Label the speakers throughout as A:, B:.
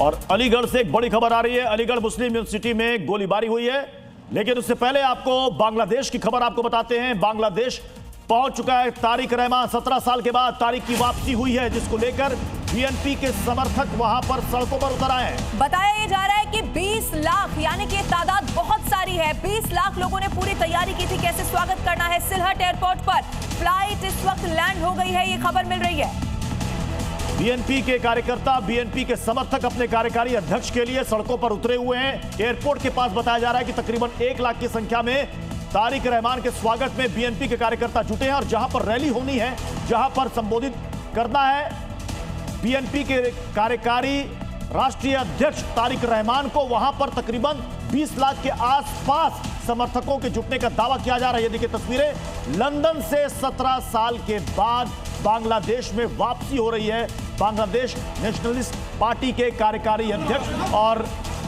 A: और अलीगढ़ से एक बड़ी खबर आ रही है। अलीगढ़ मुस्लिम यूनिवर्सिटी में गोलीबारी हुई है, लेकिन उससे पहले आपको बांग्लादेश की खबर आपको बताते हैं। बांग्लादेश पहुंच चुका है तारिक रहमान। 17 साल के बाद तारिक की वापसी हुई है, जिसको लेकर बीएनपी के समर्थक वहां पर सड़कों पर उतर आए हैं।
B: बताया ये जा रहा है कि 20 लाख यानी कि तादाद बहुत सारी है। 20 लाख लोगों ने पूरी तैयारी की थी कैसे स्वागत करना है। सिलहट एयरपोर्ट पर फ्लाइट इस वक्त लैंड हो गई है, ये खबर मिल रही है।
A: बीएनपी के कार्यकर्ता, बीएनपी के समर्थक अपने कार्यकारी अध्यक्ष के लिए सड़कों पर उतरे हुए हैं। एयरपोर्ट के पास बताया जा रहा है कि तकरीबन 1 लाख की संख्या में तारिक रहमान के स्वागत में बीएनपी के कार्यकर्ता जुटे हैं। और जहां पर रैली होनी है, जहां पर संबोधित करना है बीएनपी के कार्यकारी राष्ट्रीय अध्यक्ष तारिक रहमान को, वहां पर तकरीबन 20 लाख के आसपास समर्थकों के जुटने का दावा किया जा रहा है। ये देखिए तस्वीरें, लंदन से 17 साल के बाद बांग्लादेश में वापसी हो रही है। बांग्लादेश नेशनलिस्ट पार्टी के कार्यकारी अध्यक्ष और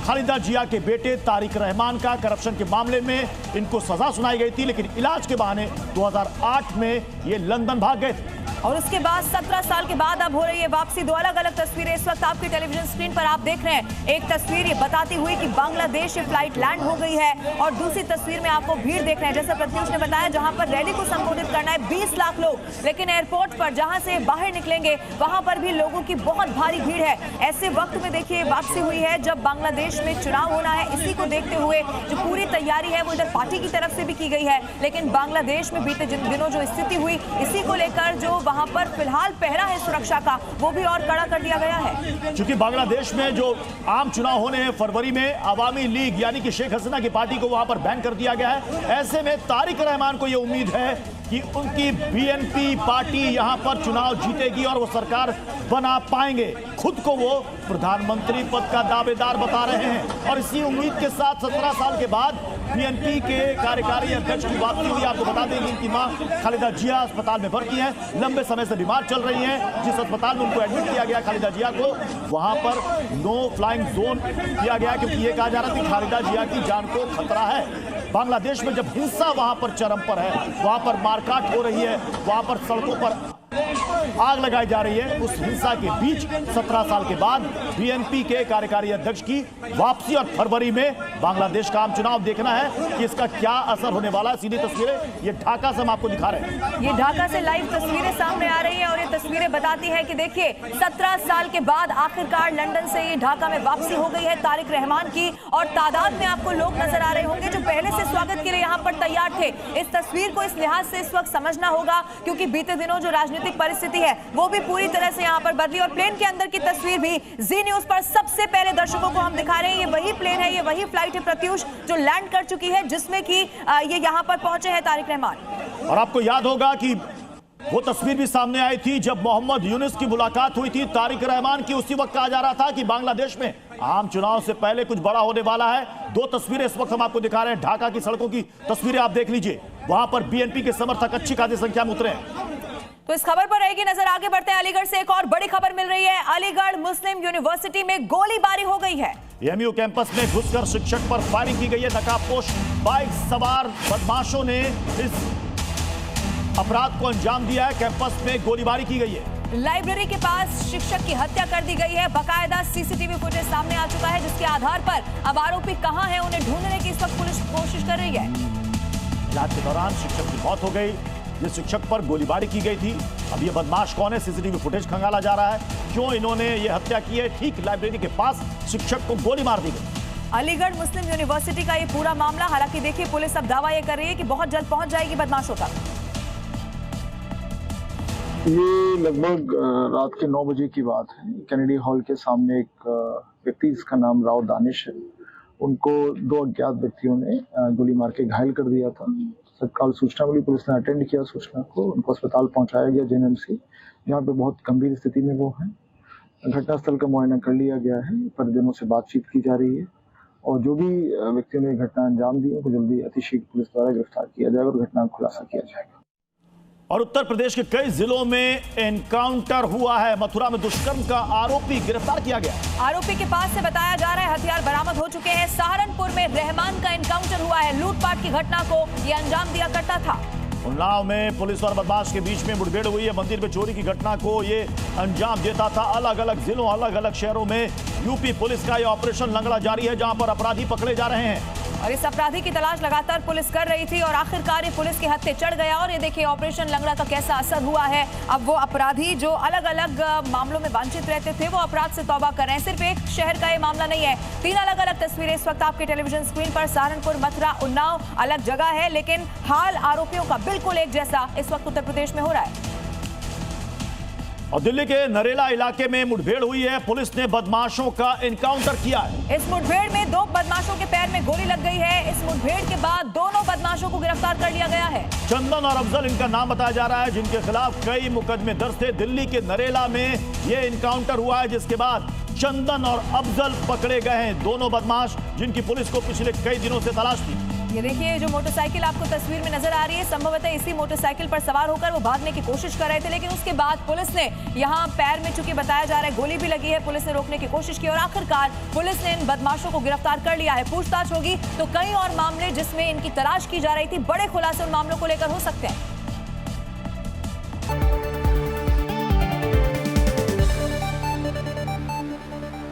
A: खालिदा जिया के बेटे तारिक रहमान का करप्शन के मामले में इनको सजा सुनाई गई थी, लेकिन इलाज के बहाने 2008 में ये लंदन भाग गए थे।
B: और उसके बाद 17 साल के बाद अब हो रही है वापसी। 2 अलग अलग तस्वीरें इस वक्त आपकी टेलीविजन स्क्रीन पर आप देख रहे हैं। एक तस्वीर ये बताती हुई कि बांग्लादेश से फ्लाइट लैंड हो गई है, और दूसरी तस्वीर में आपको भीड़ देख रहे हैं, जैसे प्रत्युष ने बताया, जहां पर रैली को संबोधित करना है 20 लाख लोग, लेकिन एयरपोर्ट पर जहां से बाहर निकलेंगे वहां पर भी लोगों की बहुत भारी भीड़ है। ऐसे वक्त में देखिए वापसी हुई है जब बांग्लादेश में चुनाव होना है। इसी को देखते हुए जो पूरी तैयारी है वो इधर पार्टी की तरफ से भी की गई है, लेकिन बांग्लादेश में बीते दिनों जो स्थिति हुई, इसी को लेकर जो वहां पर फिलहाल पहरा है सुरक्षा का, वो भी और कड़ा कर दिया गया है।
A: क्योंकि बांग्लादेश में जो आम चुनाव होने हैं फरवरी में, अवामी लीग यानी कि शेख हसीना की पार्टी को वहां पर बैन कर दिया गया है। ऐसे में तारिक रहमान को यह उम्मीद है कि उनकी बीएनपी पार्टी यहां पर चुनाव जीतेगी और वो सरकार बना पाएंगे। खुद को वो प्रधानमंत्री पद का दावेदार बता रहे हैं, और इसी उम्मीद के साथ 17 साल के बाद बीएनपी के कार्यकारी अध्यक्ष की वापसी हुई। आपको बता दें कि इनकी मां खालिदा जिया अस्पताल में भर्ती हैं, लंबे समय से बीमार चल रही हैं। जिस अस्पताल में उनको एडमिट किया गया खालिदा जिया को, वहां पर नो फ्लाइंग जोन किया गया, क्योंकि ये कहा जा रहा था कि खालिदा जिया की जान को खतरा है। बांग्लादेश में जब हिंसा वहां पर चरम पर है, वहां पर मारकाट हो रही है, वहां पर सड़कों पर आग लगाई जा रही है, उस हिंसा के बीच 17 साल के बाद बीएनपी के कार्यकारी अध्यक्ष की वापसी। और फरवरी में बांग्लादेश का आम चुनाव देखना है कि इसका क्या असर होने वाला है। सीधी तस्वीरें ये ढाका से हम आपको दिखा रहे हैं।
B: ये ढाका से लाइव तस्वीरें सामने आ रही हैं, और ये तस्वीरें बताती हैं कि देखिए 17 साल के बाद आखिरकार लंदन से ये ढाका में वापसी हो गई है तारिक रहमान की। और तादाद में आपको लोग नजर आ रहे होंगे जो पहले से स्वागत के लिए यहाँ पर तैयार थे। इस तस्वीर को इस लिहाज से इस वक्त समझना होगा क्योंकि बीते दिनों जो राजनीतिक परिस्थिति है वो भी पूरी तरह से यहाँ पर बदली। और प्लेन के अंदर की तस्वीर भी जी न्यूज पर सबसे पहले दर्शकों को हम दिखा रहे हैं। ये वही प्लेन है, ये वही फ्लाइट है प्रत्युष, जो लैंड कर चुकी है, जिसमें कि ये यहाँ पर पहुंचे हैं तारिक रहमान।
A: और आपको याद होगा कि वो तस्वीर भी सामने आई थी जब मोहम्मद यूनुस की मुलाकात हुई थी तारिक रहमान की। उसी वक्त कहा जा रहा था कि बांग्लादेश में आम चुनाव से पहले कुछ बड़ा होने वाला है। 2 तस्वीरें इस वक्त हम आपको दिखा रहे हैं। ढाका की सड़कों की तस्वीरें आप देख लीजिए, वहां पर बीएनपी के समर्थक अच्छी खासी संख्या में उतरे हैं।
B: तो इस खबर पर रहेगी नजर। आगे बढ़ते हैं, अलीगढ़ से एक और बड़ी खबर मिल रही है। अलीगढ़ मुस्लिम यूनिवर्सिटी में गोलीबारी हो गई है।
A: एमयू कैंपस में घुसकर शिक्षक पर फायरिंग की गई है। नकाबपोश बाइक सवार बदमाशों ने इस अपराध को अंजाम दिया है। कैंपस में गोलीबारी की गई है।
B: लाइब्रेरी के पास शिक्षक की हत्या कर दी गई है। बाकायदा सीसीटीवी फुटेज सामने आ चुका है, जिसके आधार पर अब आरोपी कहां है उन्हें ढूंढने की इस वक्त पुलिस कोशिश कर रही है।
A: इलाज के दौरान शिक्षक की मौत हो गई। जिस शिक्षक पर गोलीबारी की गई थी, अब ये बदमाश कौन है, सीसीटीवी फुटेज खंगाला जा रहा है। क्यों इन्होंने ये हत्या की है? ठीक लाइब्रेरी के पास शिक्षक को गोली मार दी गई।
B: अलीगढ़ मुस्लिम यूनिवर्सिटी का ये पूरा मामला, हालांकि देखिए पुलिस अब दावा ये कर रही है कि बहुत जल्द पहुंच जाएगी बदमाशों तक।
C: ये लगभग रात के 9 बजे की बात है। कैनेडी हॉल के सामने एक व्यक्ति जिसका नाम राव दानिश है, उनको 2 अज्ञात व्यक्तियों ने गोली मार के घायल कर दिया था। तत्काल सूचना मिली, पुलिस ने अटेंड किया सूचना को, उनको अस्पताल पहुंचाया गया जेएनएमसी, जहाँ पे बहुत गंभीर स्थिति में वो हैं। घटनास्थल का मुआयना कर लिया गया है, परिजनों से बातचीत की जा रही है, और जो भी व्यक्तियों ने घटना अंजाम दी उनको जल्दी अतिशीघ्र पुलिस द्वारा गिरफ्तार किया जाएगा और घटना का खुलासा किया जाएगा।
A: और उत्तर प्रदेश के कई जिलों में एनकाउंटर हुआ है। मथुरा में दुष्कर्म का आरोपी गिरफ्तार किया गया।
B: आरोपी के पास से बताया जा रहा है हथियार बरामद हो चुके हैं। सहारनपुर में रहमान का एनकाउंटर हुआ है। लूटपाट की घटना को यह अंजाम दिया करता था।
A: उन्नाव में पुलिस और बदमाश के बीच में मुठभेड़ हुई है। मंदिर में चोरी की घटना को ये अंजाम देता था। अलग अलग जिलों, अलग अलग शहरों में यूपी पुलिस का ये ऑपरेशन लंगड़ा जारी है, जहां पर अपराधी पकड़े जा रहे हैं।
B: और इस अपराधी की तलाश लगातार पुलिस कर रही थी और आखिरकार ये पुलिस के हत्थे चढ़ गया। और ये देखिए ऑपरेशन लंगड़ा का कैसा असर हुआ है। अब वो अपराधी जो अलग अलग मामलों में वांछित रहते थे, वो अपराध से तौबा कर रहे हैं। सिर्फ एक शहर का ये मामला नहीं है, 3 अलग अलग तस्वीरें इस वक्त आपके टेलीविजन स्क्रीन पर। सहारनपुर, मथुरा, उन्नाव अलग जगह है, लेकिन हाल आरोपियों का बिल्कुल एक जैसा इस वक्त उत्तर प्रदेश में हो रहा है।
A: और दिल्ली के नरेला इलाके में मुठभेड़ हुई है। पुलिस ने बदमाशों का एनकाउंटर किया है।
B: इस मुठभेड़ में 2 बदमाशों के पैर में गोली लग गई है। इस मुठभेड़ के बाद दोनों बदमाशों को गिरफ्तार कर लिया गया है।
A: चंदन और अफजल इनका नाम बताया जा रहा है, जिनके खिलाफ कई मुकदमे दर्ज थे। दिल्ली के नरेला में यह एनकाउंटर हुआ है, जिसके बाद चंदन और अफजल पकड़े गए हैं। दोनों बदमाश जिनकी पुलिस को पिछले कई दिनों से तलाश थी।
B: ये देखिए जो मोटरसाइकिल आपको तस्वीर में नजर आ रही है, संभवतः इसी मोटरसाइकिल पर सवार होकर वो भागने की कोशिश कर रहे थे, लेकिन उसके बाद पुलिस ने यहाँ पैर में, चूंकि बताया जा रहा है गोली भी लगी है, पुलिस ने रोकने की कोशिश की और आखिरकार पुलिस ने इन बदमाशों को गिरफ्तार कर लिया है। पूछताछ होगी तो कई और मामले जिसमें इनकी तलाश की जा रही थी, बड़े खुलासे उन मामलों को लेकर हो सकते हैं।